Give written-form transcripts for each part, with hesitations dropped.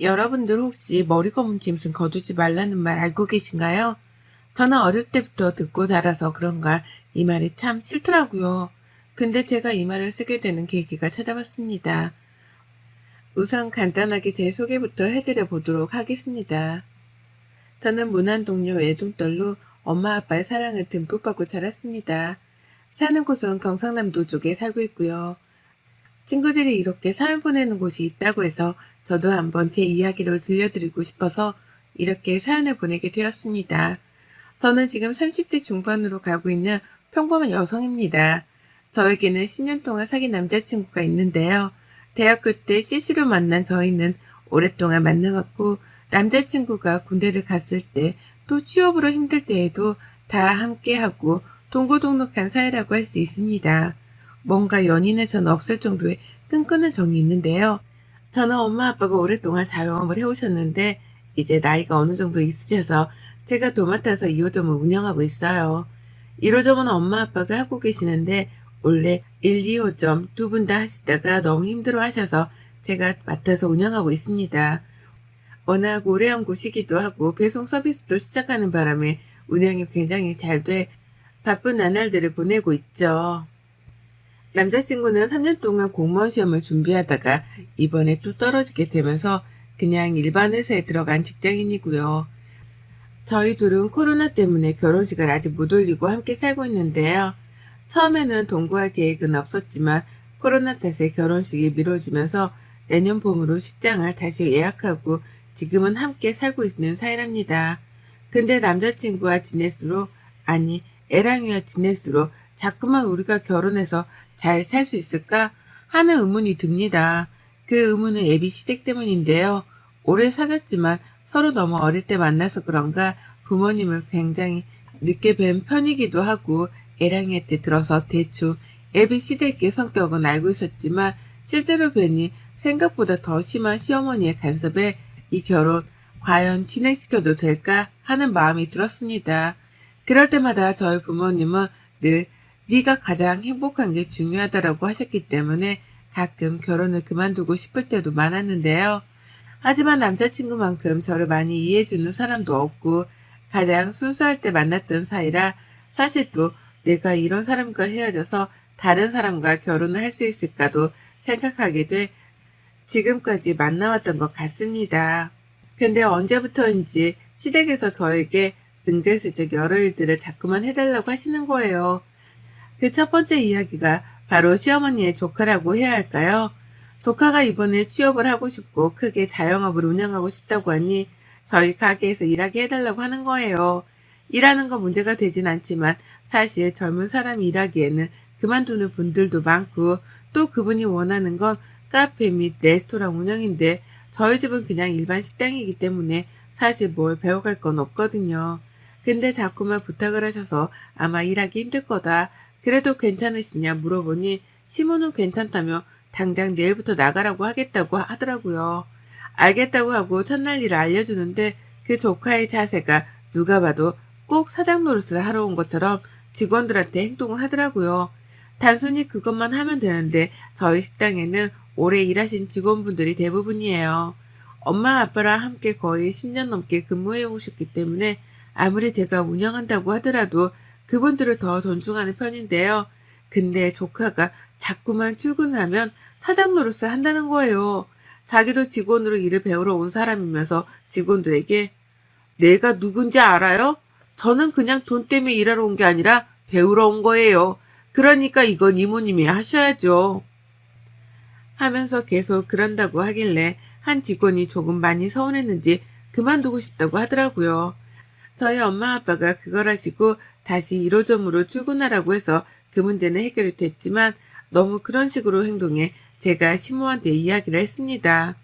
여러분들 혹시 머리 검은 짐승 거두지 말라는 말 알고 계신가요? 저는 어릴 때부터 듣고 자라서 그런가 이 말이 참 싫더라고요. 근데 제가 이 말을 쓰게 되는 계기가 찾아왔습니다. 우선 간단하게 제 소개부터 해드려 보도록 하겠습니다. 저는 무난동료 외동딸로 엄마 아빠의 사랑을 듬뿍 받고 자랐습니다. 사는 곳은 경상남도 쪽에 살고 있고요. 친구들이 이렇게 사연 보내는 곳이 있다고 해서 저도 한번 제 이야기를 들려드리고 싶어서 이렇게 사연을 보내게 되었습니다. 저는 지금 30대 중반으로 가고 있는 평범한 여성입니다. 저에게는 10년 동안 사귄 남자친구가 있는데요. 대학교 때 CC로 만난 저희는 오랫동안 만나왔고 남자친구가 군대를 갔을 때 또 취업으로 힘들 때에도 다 함께하고 동고동락한 사이라고 할 수 있습니다. 뭔가 연인에서는 없을 정도의 끈끈한 정이 있는데요. 저는 엄마 아빠가 오랫동안 자영업을 해오셨는데 이제 나이가 어느 정도 있으셔서 제가 도맡아서 2호점을 운영하고 있어요. 1호점은 엄마 아빠가 하고 계시는데 원래 1, 2호점 두 분 다 하시다가 너무 힘들어 하셔서 제가 맡아서 운영하고 있습니다. 워낙 오래한 곳이기도 하고 배송 서비스도 시작하는 바람에 운영이 굉장히 잘 돼 바쁜 나날들을 보내고 있죠. 남자친구는 3년 동안 공무원 시험을 준비하다가 이번에 또 떨어지게 되면서 그냥 일반 회사에 들어간 직장인이고요. 저희 둘은 코로나 때문에 결혼식을 아직 못 올리고 함께 살고 있는데요. 처음에는 동거할 계획은 없었지만 코로나 탓에 결혼식이 미뤄지면서 내년 봄으로 식장을 다시 예약하고 지금은 함께 살고 있는 사이랍니다. 근데 남자친구와 지낼수록, 아니 애랑이와 지낼수록 자꾸만 우리가 결혼해서 잘 살 수 있을까 하는 의문이 듭니다. 그 의문은 애비 시댁 때문인데요. 오래 사귀었지만 서로 너무 어릴 때 만나서 그런가 부모님을 굉장히 늦게 뵌 편이기도 하고 애랑이한테 들어서 대충 애비 시댁의 성격은 알고 있었지만 실제로 뵈니 생각보다 더 심한 시어머니의 간섭에 이 결혼 과연 진행시켜도 될까 하는 마음이 들었습니다. 그럴 때마다 저희 부모님은 늘 네가 가장 행복한 게 중요하다라고 하셨기 때문에 가끔 결혼을 그만두고 싶을 때도 많았는데요. 하지만 남자친구만큼 저를 많이 이해해주는 사람도 없고 가장 순수할 때 만났던 사이라 사실 또 내가 이런 사람과 헤어져서 다른 사람과 결혼을 할 수 있을까도 생각하게 돼 지금까지 만나왔던 것 같습니다. 근데 언제부터인지 시댁에서 저에게 은근슬쩍 여러 일들을 자꾸만 해달라고 하시는 거예요. 그 첫 번째 이야기가 바로 시어머니의 조카라고 해야 할까요? 조카가 이번에 취업을 하고 싶고 크게 자영업을 운영하고 싶다고 하니 저희 가게에서 일하게 해달라고 하는 거예요. 일하는 건 문제가 되진 않지만 사실 젊은 사람이 일하기에는 그만두는 분들도 많고 또 그분이 원하는 건 카페 및 레스토랑 운영인데 저희 집은 그냥 일반 식당이기 때문에 사실 뭘 배워갈 건 없거든요. 근데 자꾸만 부탁을 하셔서 아마 일하기 힘들 거다. 그래도 괜찮으시냐 물어보니 시모는 괜찮다며 당장 내일부터 나가라고 하겠다고 하더라고요. 알겠다고 하고 첫날 일을 알려주는데 그 조카의 자세가 누가 봐도 꼭 사장 노릇을 하러 온 것처럼 직원들한테 행동을 하더라고요. 단순히 그것만 하면 되는데 저희 식당에는 오래 일하신 직원분들이 대부분이에요. 엄마 아빠랑 함께 거의 10년 넘게 근무해 오셨기 때문에 아무리 제가 운영한다고 하더라도 그분들을 더 존중하는 편인데요. 근데 조카가 자꾸만 출근하면 사장 노릇을 한다는 거예요. 자기도 직원으로 일을 배우러 온 사람이면서 직원들에게 내가 누군지 알아요? 저는 그냥 돈 때문에 일하러 온 게 아니라 배우러 온 거예요. 그러니까 이건 이모님이 하셔야죠. 하면서 계속 그런다고 하길래 한 직원이 조금 많이 서운했는지 그만두고 싶다고 하더라고요. 저희 엄마 아빠가 그걸 하시고 다시 1호점으로 출근하라고 해서 그 문제는 해결이 됐지만 너무 그런 식으로 행동해 제가 시모한테 이야기를 했습니다.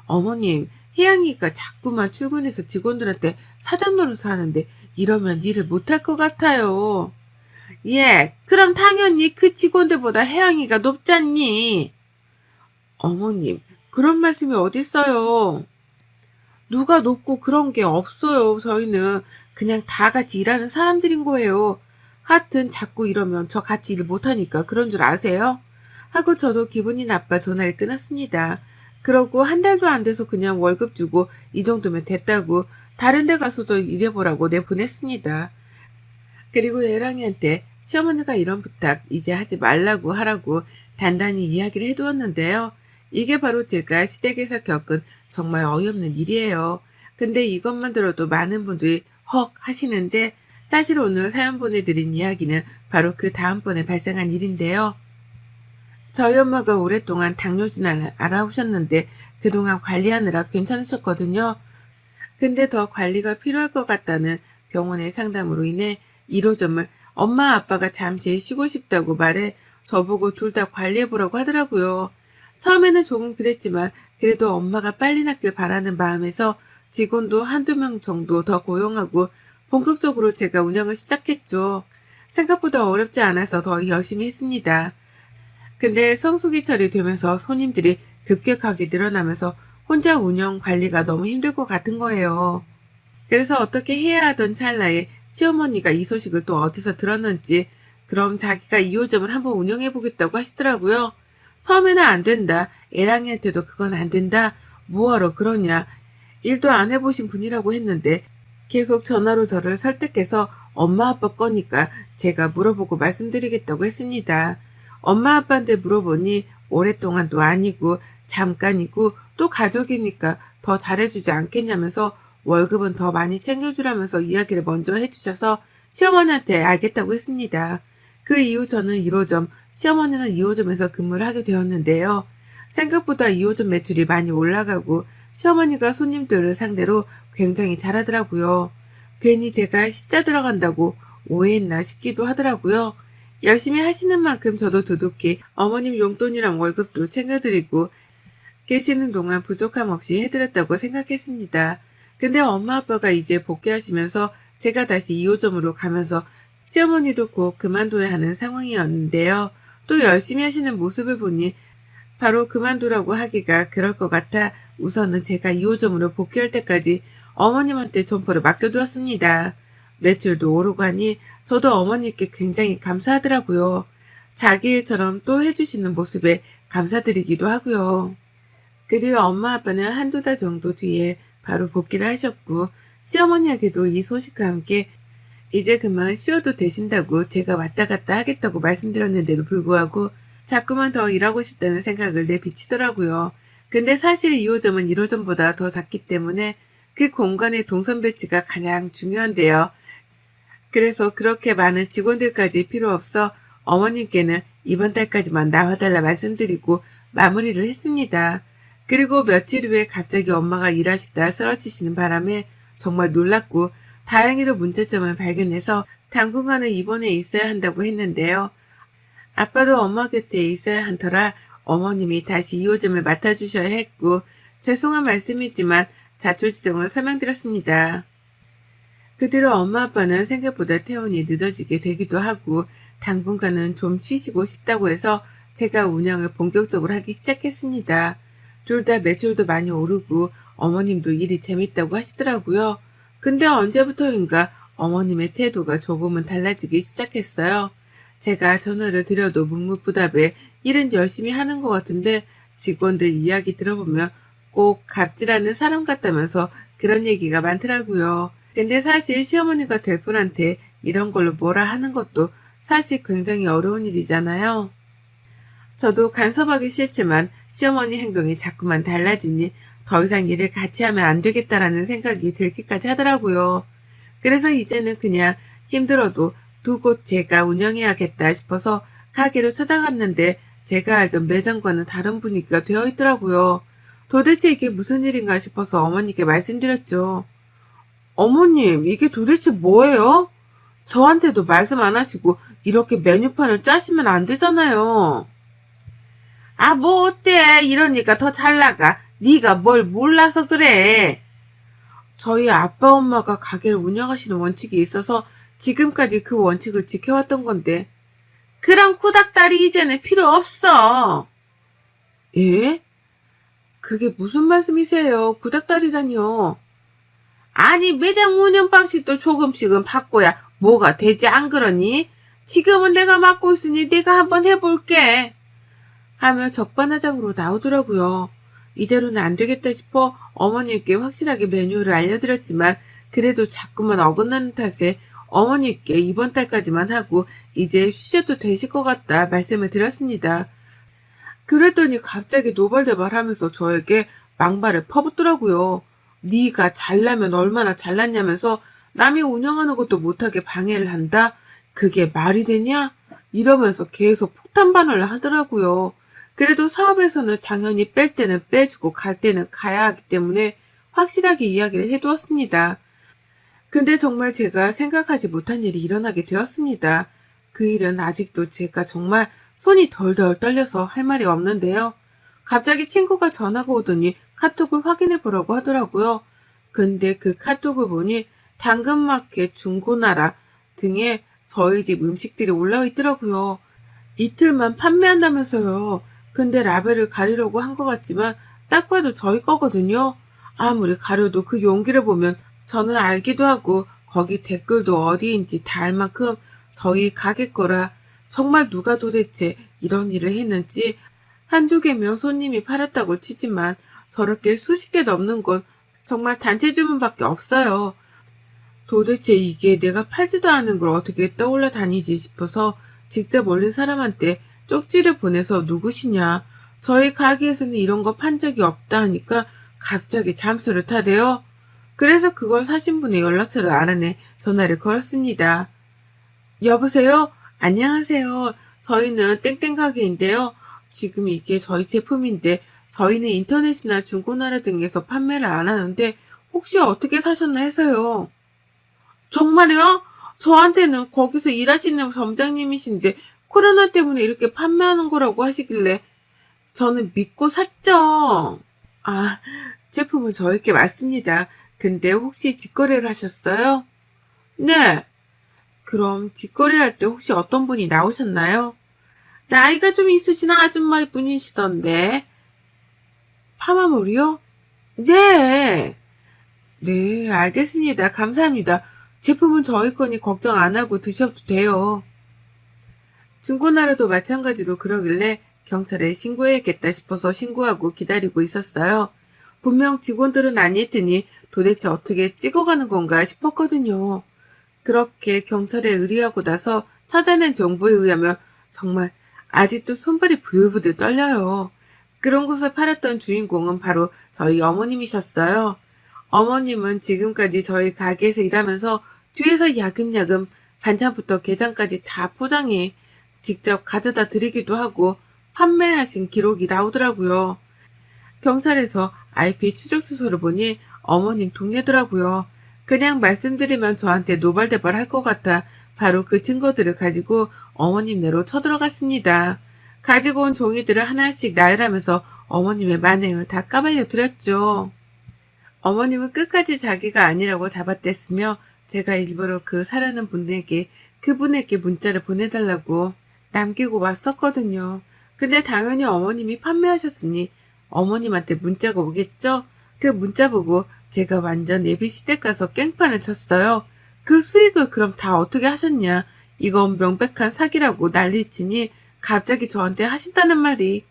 어머님, 혜영이가 자꾸만 출근해서 직원들한테 사장 노릇을 하는데 이러면 일을 못할 것 같아요. 예, 그럼 당연히 그 직원들보다 혜영이가 높잖니. 어머님, 그런 말씀이 어딨어요. 누가 높고 그런 게 없어요. 저희는 그냥 다 같이 일하는 사람들인 거예요. 하여튼 자꾸 이러면 저 같이 일 못하니까 그런 줄 아세요? 하고 저도 기분이 나빠 전화를 끊었습니다. 그러고 한 달도 안 돼서 그냥 월급 주고 이 정도면 됐다고 다른 데 가서도 일해보라고 내보냈습니다. 그리고 예랑이한테 시어머니가 이런 부탁 이제 하지 말라고 하라고 단단히 이야기를 해두었는데요. 이게 바로 제가 시댁에서 겪은 정말 어이없는 일이에요. 근데 이것만 들어도 많은 분들이 헉 하시는데 사실 오늘 사연 보내드린 이야기는 바로 그 다음번에 발생한 일인데요. 저희 엄마가 오랫동안 당뇨진환을 앓아오셨는데 그동안 관리하느라 괜찮으셨거든요. 근데 더 관리가 필요할 것 같다는 병원의 상담으로 인해 1호점을 엄마 아빠가 잠시 쉬고 싶다고 말해 저보고 둘 다 관리해보라고 하더라고요. 처음에는 조금 그랬지만 그래도 엄마가 빨리 낫길 바라는 마음에서 직원도 한두 명 정도 더 고용하고 본격적으로 제가 운영을 시작했죠. 생각보다 어렵지 않아서 더 열심히 했습니다. 근데 성수기철이 되면서 손님들이 급격하게 늘어나면서 혼자 운영 관리가 너무 힘들 것 같은 거예요. 그래서 어떻게 해야 하던 찰나에 시어머니가 이 소식을 또 어디서 들었는지 그럼 자기가 2호점을 한번 운영해 보겠다고 하시더라고요. 처음에는 안 된다. 애랑이한테도 그건 안 된다. 뭐하러 그러냐. 일도 안 해보신 분이라고 했는데 계속 전화로 저를 설득해서 엄마 아빠 거니까 제가 물어보고 말씀드리겠다고 했습니다. 엄마 아빠한테 물어보니 오랫동안도 아니고 잠깐이고 또 가족이니까 더 잘해주지 않겠냐면서 월급은 더 많이 챙겨주라면서 이야기를 먼저 해주셔서 시어머니한테 알겠다고 했습니다. 그 이후 저는 1호점, 시어머니는 2호점에서 근무를 하게 되었는데요. 생각보다 2호점 매출이 많이 올라가고 시어머니가 손님들을 상대로 굉장히 잘하더라고요. 괜히 제가 시자 들어간다고 오해했나 싶기도 하더라고요. 열심히 하시는 만큼 저도 두둑히 어머님 용돈이랑 월급도 챙겨드리고 계시는 동안 부족함 없이 해드렸다고 생각했습니다. 근데 엄마 아빠가 이제 복귀하시면서 제가 다시 2호점으로 가면서 시어머니도 곧 그만둬야 하는 상황이었는데요. 또 열심히 하시는 모습을 보니 바로 그만두라고 하기가 그럴 것 같아 우선은 제가 2호점으로 복귀할 때까지 어머님한테 점포를 맡겨두었습니다. 매출도 오르고 하니 저도 어머니께 굉장히 감사하더라고요. 자기 일처럼 또 해주시는 모습에 감사드리기도 하고요. 그리고 엄마 아빠는 한두 달 정도 뒤에 바로 복귀를 하셨고 시어머니에게도 이 소식과 함께 이제 그만 쉬어도 되신다고 제가 왔다 갔다 하겠다고 말씀드렸는데도 불구하고 자꾸만 더 일하고 싶다는 생각을 내비치더라고요. 근데 사실 2호점은 1호점보다 더 작기 때문에 그 공간의 동선 배치가 가장 중요한데요. 그래서 그렇게 많은 직원들까지 필요 없어 어머님께는 이번 달까지만 나와달라 말씀드리고 마무리를 했습니다. 그리고 며칠 후에 갑자기 엄마가 일하시다 쓰러지시는 바람에 정말 놀랐고 다행히도 문제점을 발견해서 당분간은 입원해 있어야 한다고 했는데요. 아빠도 엄마 곁에 있어야 한 터라 어머님이 다시 2호점을 맡아주셔야 했고 죄송한 말씀이지만 자초지종을 설명드렸습니다. 그 뒤로 엄마 아빠는 생각보다 퇴원이 늦어지게 되기도 하고 당분간은 좀 쉬시고 싶다고 해서 제가 운영을 본격적으로 하기 시작했습니다. 둘 다 매출도 많이 오르고 어머님도 일이 재밌다고 하시더라고요. 근데 언제부터인가 어머님의 태도가 조금은 달라지기 시작했어요. 제가 전화를 드려도 묵묵부답에 일은 열심히 하는 것 같은데 직원들 이야기 들어보면 꼭 갑질하는 사람 같다면서 그런 얘기가 많더라고요. 근데 사실 시어머니가 될 분한테 이런 걸로 뭐라 하는 것도 사실 굉장히 어려운 일이잖아요. 저도 간섭하기 싫지만 시어머니 행동이 자꾸만 달라지니 더 이상 일을 같이 하면 안 되겠다라는 생각이 들기까지 하더라고요. 그래서 이제는 그냥 힘들어도 두 곳 제가 운영해야겠다 싶어서 가게를 찾아갔는데 제가 알던 매장과는 다른 분위기가 되어 있더라고요. 도대체 이게 무슨 일인가 싶어서 어머니께 말씀드렸죠. 어머님, 이게 도대체 뭐예요? 저한테도 말씀 안 하시고 이렇게 메뉴판을 짜시면 안 되잖아요. 아, 뭐 어때? 이러니까 더 잘 나가. 네가 뭘 몰라서 그래. 저희 아빠 엄마가 가게를 운영하시는 원칙이 있어서 지금까지 그 원칙을 지켜왔던 건데 그럼 쿠닥다리 이제는 필요 없어. 예? 그게 무슨 말씀이세요? 구닥다리라니요. 아니 매장 운영 방식도 조금씩은 바꿔야 뭐가 되지 안 그러니? 지금은 내가 맡고 있으니 내가 한번 해볼게. 하며 적반하장으로 나오더라고요. 이대로는 안 되겠다 싶어 어머님께 확실하게 매뉴얼을 알려드렸지만 그래도 자꾸만 어긋나는 탓에 어머니께 이번 달까지만 하고 이제 쉬셔도 되실 것 같다 말씀을 드렸습니다. 그랬더니 갑자기 노발대발하면서 저에게 막말을 퍼붓더라고요. 네가 잘나면 얼마나 잘났냐면서 남이 운영하는 것도 못하게 방해를 한다? 그게 말이 되냐? 이러면서 계속 폭탄반응을 하더라고요. 그래도 사업에서는 당연히 뺄 때는 빼주고 갈 때는 가야 하기 때문에 확실하게 이야기를 해두었습니다. 근데 정말 제가 생각하지 못한 일이 일어나게 되었습니다. 그 일은 아직도 제가 정말 손이 덜덜 떨려서 할 말이 없는데요. 갑자기 친구가 전화가 오더니 카톡을 확인해 보라고 하더라고요. 근데 그 카톡을 보니 당근마켓, 중고나라 등에 저희 집 음식들이 올라와 있더라고요. 이틀만 판매한다면서요. 근데 라벨을 가리려고 한 것 같지만 딱 봐도 저희 거거든요. 아무리 가려도 그 용기를 보면 저는 알기도 하고 거기 댓글도 어디인지 다 알 만큼 저희 가게 거라 정말 누가 도대체 이런 일을 했는지 한두 개면 손님이 팔았다고 치지만 저렇게 수십 개 넘는 건 정말 단체 주문밖에 없어요. 도대체 이게 내가 팔지도 않은 걸 어떻게 떠올라 다니지 싶어서 직접 올린 사람한테 쪽지를 보내서 누구시냐, 저희 가게에서는 이런 거 판 적이 없다 하니까 갑자기 잠수를 타대요. 그래서 그걸 사신 분의 연락처를 알아내 전화를 걸었습니다. 여보세요? 안녕하세요. 저희는 땡땡 가게인데요. 지금 이게 저희 제품인데 저희는 인터넷이나 중고나라 등에서 판매를 안 하는데 혹시 어떻게 사셨나 해서요. 정말요? 저한테는 거기서 일하시는 점장님이신데 코로나 때문에 이렇게 판매하는 거라고 하시길래 저는 믿고 샀죠. 아, 제품은 저희께 맞습니다. 근데 혹시 직거래를 하셨어요? 네. 그럼 직거래할 때 혹시 어떤 분이 나오셨나요? 나이가 좀 있으신 아줌마 분이시던데. 파마머리요? 네. 네, 알겠습니다. 감사합니다. 제품은 저희 거니 걱정 안 하고 드셔도 돼요. 중고나라도 마찬가지로 그러길래 경찰에 신고해야겠다 싶어서 신고하고 기다리고 있었어요. 분명 직원들은 아니했더니 도대체 어떻게 찍어가는 건가 싶었거든요. 그렇게 경찰에 의뢰하고 나서 찾아낸 정보에 의하면 정말 아직도 손발이 부들부들 떨려요. 그런 곳을 팔았던 주인공은 바로 저희 어머님이셨어요. 어머님은 지금까지 저희 가게에서 일하면서 뒤에서 야금야금 반찬부터 게장까지 다 포장해 직접 가져다 드리기도 하고 판매하신 기록이 나오더라고요. 경찰에서 IP 추적 수소를 보니 어머님 동네더라고요. 그냥 말씀드리면 저한테 노발대발 할 것 같아 바로 그 증거들을 가지고 어머님네로 쳐들어갔습니다. 가지고 온 종이들을 하나씩 나열하면서 어머님의 만행을 다 까발려 드렸죠. 어머님은 끝까지 자기가 아니라고 잡아댔으며 제가 일부러 그 사려는 분에게 그분에게 문자를 보내달라고 남기고 왔었거든요. 근데 당연히 어머님이 판매하셨으니 어머님한테 문자가 오겠죠? 그 문자 보고 제가 완전 예비시댁 가서 깽판을 쳤어요. 그 수익을 그럼 다 어떻게 하셨냐? 이건 명백한 사기라고 난리치니 갑자기 저한테 하신다는 말이.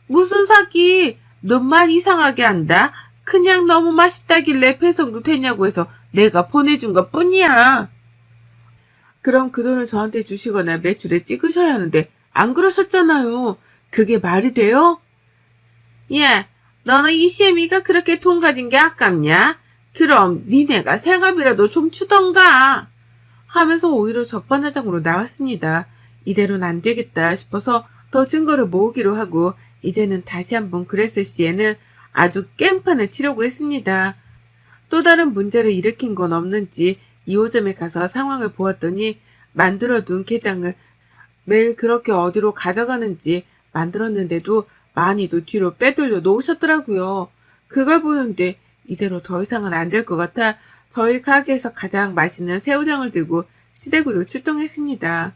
무슨 사기? 넌 말 이상하게 한다? 그냥 너무 맛있다길래 배송도 되냐고 해서 내가 보내준 것 뿐이야. 그럼 그 돈을 저한테 주시거나 매출에 찍으셔야 하는데 안 그러셨잖아요. 그게 말이 돼요? 예, 너는 이 시애미가 그렇게 돈 가진 게 아깝냐? 그럼 니네가 생업이라도 좀 주던가 하면서 오히려 적반하장으로 나왔습니다. 이대로는 안 되겠다 싶어서 더 증거를 모으기로 하고 이제는 다시 한번 그랬을 시에는 아주 깽판을 치려고 했습니다. 또 다른 문제를 일으킨 건 없는지 2호점에 가서 상황을 보았더니 만들어둔 게장을 매일 그렇게 어디로 가져가는지 만들었는데도 많이도 뒤로 빼돌려 놓으셨더라고요. 그걸 보는데 이대로 더 이상은 안 될 것 같아 저희 가게에서 가장 맛있는 새우장을 들고 시댁으로 출동했습니다.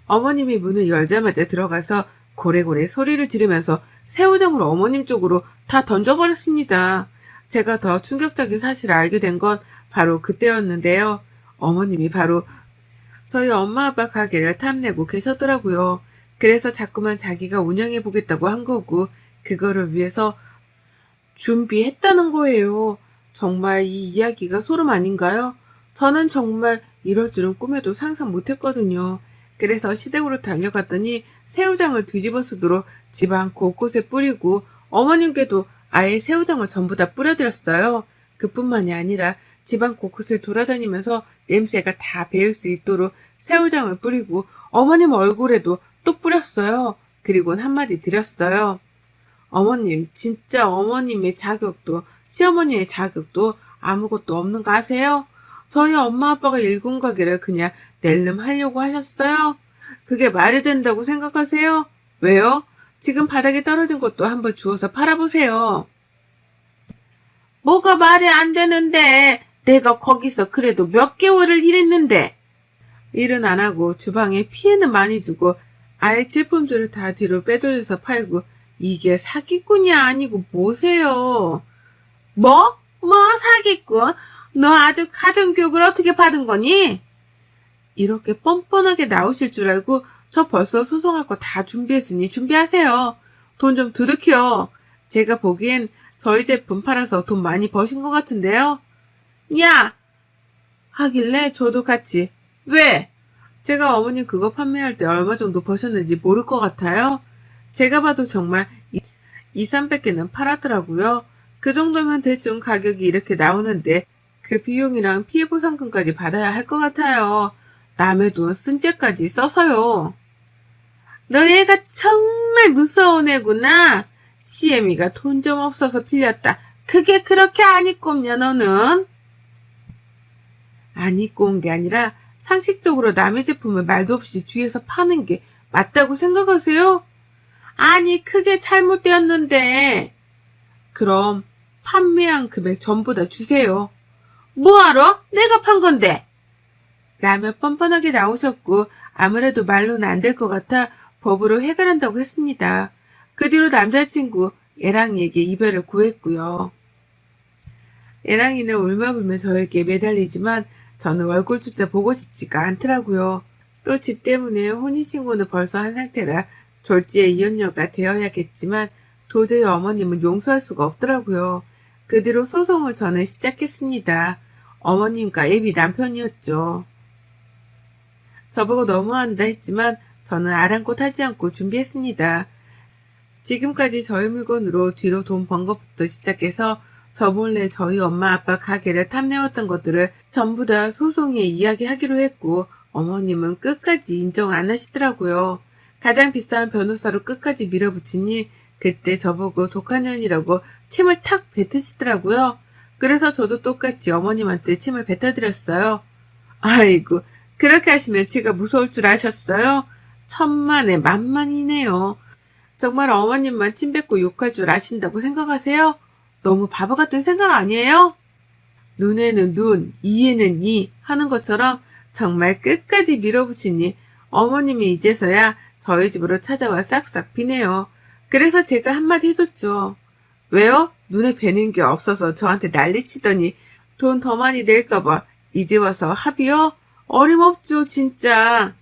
어머님이 문을 열자마자 들어가서 고래고래 소리를 지르면서 새우장을 어머님 쪽으로 다 던져버렸습니다. 제가 더 충격적인 사실을 알게 된 건 바로 그때였는데요. 어머님이 바로 저희 엄마 아빠 가게를 탐내고 계셨더라고요. 그래서 자꾸만 자기가 운영해보겠다고 한 거고 그거를 위해서 준비했다는 거예요. 정말 이 이야기가 소름 아닌가요? 저는 정말 이럴 줄은 꿈에도 상상 못했거든요. 그래서 시댁으로 달려갔더니 새우장을 뒤집어 쓰도록 집안 곳곳에 뿌리고 어머님께도 아예 새우장을 전부 다 뿌려드렸어요. 그뿐만이 아니라 집안 곳곳을 돌아다니면서 냄새가 다 배일 수 있도록 새우장을 뿌리고 어머님 얼굴에도 또 뿌렸어요. 그리고는 한마디 드렸어요. 어머님, 진짜 어머님의 자격도, 시어머니의 자격도 아무것도 없는 거 아세요? 저희 엄마 아빠가 일군 가게를 그냥 낼름 하려고 하셨어요? 그게 말이 된다고 생각하세요? 왜요? 지금 바닥에 떨어진 것도 한번 주워서 팔아보세요. 뭐가 말이 안 되는데, 내가 거기서 그래도 몇 개월을 일했는데. 일은 안 하고 주방에 피해는 많이 주고 아예 제품들을 다 뒤로 빼돌려서 팔고 이게 사기꾼이 아니고 뭐세요? 뭐? 뭐 사기꾼? 너 아주 가정교육을 어떻게 받은 거니? 이렇게 뻔뻔하게 나오실 줄 알고 저 벌써 소송할 거 다 준비했으니 준비하세요. 돈 좀 두둑혀. 제가 보기엔 저희 제품 팔아서 돈 많이 버신 것 같은데요. 야! 하길래 저도 같이. 왜? 제가 어머님 그거 판매할 때 얼마 정도 버셨는지 모를 것 같아요. 제가 봐도 정말 2, 300개는 팔았더라고요. 그 정도면 대충 가격이 이렇게 나오는데 그 비용이랑 피해보상금까지 받아야 할 것 같아요. 남의 돈 쓴 죄까지 써서요. 너 애가 정말 무서운 애구나. 시애미가 돈 좀 없어서 빌렸다. 그게 그렇게 안 입고 없냐 너는? 안 입고 온 게 아니라 상식적으로 남의 제품을 말도 없이 뒤에서 파는 게 맞다고 생각하세요? 아니 그게 잘못되었는데. 그럼 판매한 금액 전부 다 주세요. 뭐하러? 내가 판 건데. 라며 뻔뻔하게 나오셨고 아무래도 말로는 안 될 것 같아 법으로 해결한다고 했습니다. 그 뒤로 남자친구 애랑이에게 이별을 고했고요. 애랑이는 울며불며 저에게 매달리지만 저는 월골조차 보고 싶지가 않더라고요. 또 집 때문에 혼인신고는 벌써 한 상태라 졸지에 이혼녀가 되어야겠지만 도저히 어머님은 용서할 수가 없더라고요. 그 뒤로 소송을 저는 시작했습니다. 어머님과 애비 남편이었죠. 저보고 너무한다 했지만 저는 아랑곳 하지 않고 준비했습니다. 지금까지 저희 물건으로 뒤로 돈 번 것부터 시작해서 저 몰래 저희 엄마 아빠 가게를 탐내었던 것들을 전부 다 소송에 이야기하기로 했고 어머님은 끝까지 인정 안 하시더라고요. 가장 비싼 변호사로 끝까지 밀어붙이니 그때 저보고 독한 년이라고 침을 탁 뱉으시더라고요. 그래서 저도 똑같이 어머님한테 침을 뱉어드렸어요. 아이고 그렇게 하시면 제가 무서울 줄 아셨어요? 천만에 만만이네요. 정말 어머님만 침 뱉고 욕할 줄 아신다고 생각하세요? 너무 바보 같은 생각 아니에요? 눈에는 눈, 이에는 이 하는 것처럼 정말 끝까지 밀어붙이니 어머님이 이제서야 저희 집으로 찾아와 싹싹 비네요. 그래서 제가 한마디 해줬죠. 왜요? 눈에 뵈는 게 없어서 저한테 난리치더니 돈 더 많이 낼까봐 이제 와서 합의요? 어림없죠 진짜.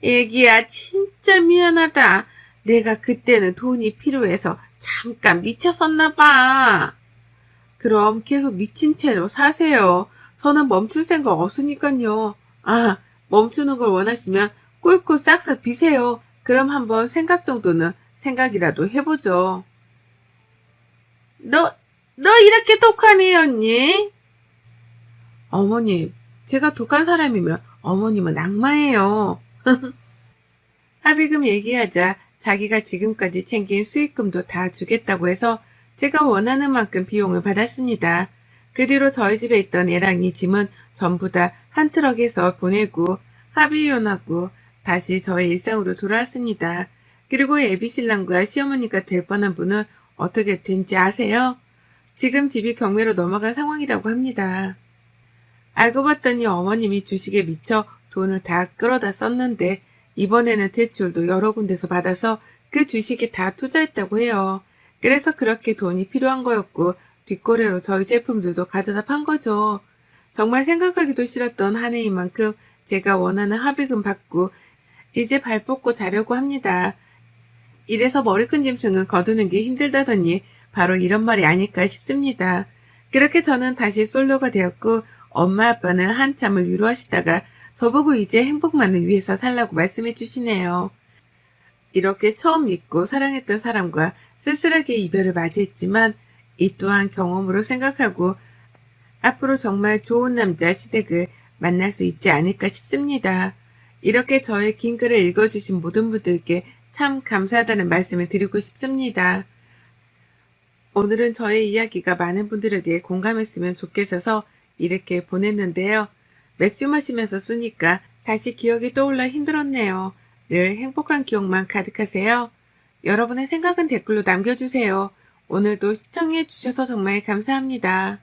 애기야 진짜 미안하다. 내가 그때는 돈이 필요해서 잠깐 미쳤었나 봐. 그럼 계속 미친 채로 사세요. 저는 멈출 생각 없으니까요. 아, 멈추는 걸 원하시면 꿀꿀 싹싹 비세요. 그럼 한번 생각 정도는 생각이라도 해보죠. 너 이렇게 독한 애였니? 어머님, 제가 독한 사람이면 어머님은 악마예요. 합의금 얘기하자 자기가 지금까지 챙긴 수익금도 다 주겠다고 해서 제가 원하는 만큼 비용을 받았습니다. 그 뒤로 저희 집에 있던 애랑이 짐은 전부 다 한 트럭에서 보내고 합의혼하고 다시 저의 일상으로 돌아왔습니다. 그리고 애비신랑과 시어머니가 될 뻔한 분은 어떻게 된지 아세요? 지금 집이 경매로 넘어간 상황이라고 합니다. 알고 봤더니 어머님이 주식에 미쳐 돈을 다 끌어다 썼는데 이번에는 대출도 여러 군데서 받아서 그 주식에 다 투자했다고 해요. 그래서 그렇게 돈이 필요한 거였고 뒷거래로 저희 제품들도 가져다 판 거죠. 정말 생각하기도 싫었던 한 해인 만큼 제가 원하는 합의금 받고 이제 발 뻗고 자려고 합니다. 이래서 머리 큰 짐승은 거두는 게 힘들다더니 바로 이런 말이 아닐까 싶습니다. 그렇게 저는 다시 솔로가 되었고 엄마 아빠는 한참을 위로하시다가 저보고 이제 행복만을 위해서 살라고 말씀해 주시네요. 이렇게 처음 믿고 사랑했던 사람과 쓸쓸하게 이별을 맞이했지만 이 또한 경험으로 생각하고 앞으로 정말 좋은 남자 시댁을 만날 수 있지 않을까 싶습니다. 이렇게 저의 긴 글을 읽어주신 모든 분들께 참 감사하다는 말씀을 드리고 싶습니다. 오늘은 저의 이야기가 많은 분들에게 공감했으면 좋겠어서 이렇게 보냈는데요. 맥주 마시면서 쓰니까 다시 기억이 떠올라 힘들었네요. 늘 행복한 기억만 가득하세요. 여러분의 생각은 댓글로 남겨주세요. 오늘도 시청해 주셔서 정말 감사합니다.